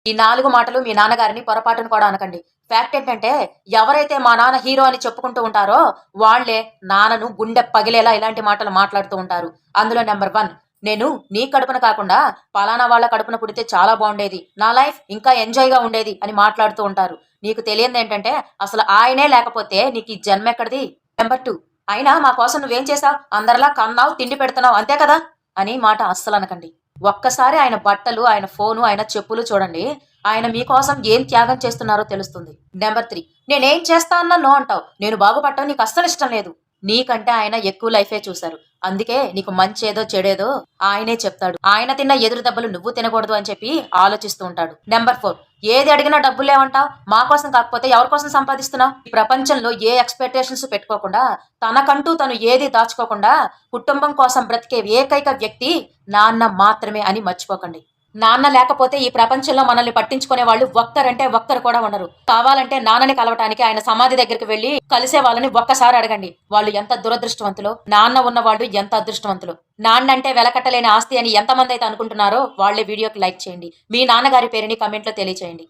ఈ 4 మాటలు మీ నాన్నగారిని పొరపాటున కూడా అనకండి. ఫ్యాక్ట్ ఏంటంటే, ఎవరైతే మా నాన్న హీరో అని చెప్పుకుంటూ ఉంటారో, వాళ్ళే నాన్నను గుండె పగిలేలా ఇలాంటి మాటలు మాట్లాడుతూ ఉంటారు. అందులో నంబర్ 1 నేను నీ కడుపున కాకుండా పలానా వాళ్ళ కడుపున పుడితే చాలా బావుండేది. నా లైఫ్ ఇంకా ఎంజాయ్‌గా ఉండేది అని మాట్లాడుతూ ఉంటారు. నీకు తెలియనిదేంటంటే, అసలు ఆయనే లేకపోతే నీకీ జన్మెక్కడిది? నంబర్ 2 అయినా మా కోసం నువ్వేం చేశావు? అందరిలా కన్నావు, తిండి పెడుతున్నావు అంతే కదా! అని మాట అస్సలనకండి. ఒక్కసారి ఆయన బట్టలు, ఆయన ఫోను, ఆయన చెప్పులు చూడండి. ఆయన మీకోసం ఏం త్యాగం చేస్తున్నారో తెలుస్తుంది. నంబర్ 3 నేనేం చేస్తా అన్నా నో అంటావు. నేను బాగుపడటం నీకు అస్సలిష్టం లేదు. నీకంటే ఆయన ఎక్కువ లైఫే చూసారు. అందుకే నీకు మంచేదో, చెడేదో ఆయనే చెప్తాడు. ఆయన తిన్న ఎదురు దెబ్బలు నువ్వు తినకూడదు అని చెప్పి ఆలోచిస్తూ ఉంటాడు. నంబర్ 4 ఏది అడిగినా డబ్బులేవంటావు. మా కోసం కాకపోతే ఎవరి కోసం సంపాదిస్తున్నావు? ఈ ప్రపంచంలో ఏ ఎక్స్‌పెక్టేషన్స్ పెట్టుకోకుండా, తనకంటూ తను ఏది దాచుకోకుండా, కుటుంబం కోసం బ్రతికే ఏకైక వ్యక్తి నాన్న మాత్రమే అని మర్చిపోకండి. నాన్న లేకపోతే ఈ ప్రపంచంలో మనల్ని పట్టించుకునే వాళ్ళు ఒక్కరంటే ఒక్కరు కూడా ఉండరు. కావాలంటే నాన్నని కలవటానికి ఆయన సమాధి దగ్గరికి వెళ్లి కలిసే వాళ్ళని ఒక్కసారి అడగండి. వాళ్ళు ఎంత దురదృష్టవంతులో, నాన్న ఉన్న వాళ్ళు ఎంత అదృష్టవంతులో. నాన్నంటే వెలకట్టలేని ఆస్తి అని ఎంతమంది అయితే అనుకుంటున్నారో వాళ్ళే వీడియోకి లైక్ చేయండి. మీ నాన్నగారి పేరుని కామెంట్‌లో తెలియచేయండి.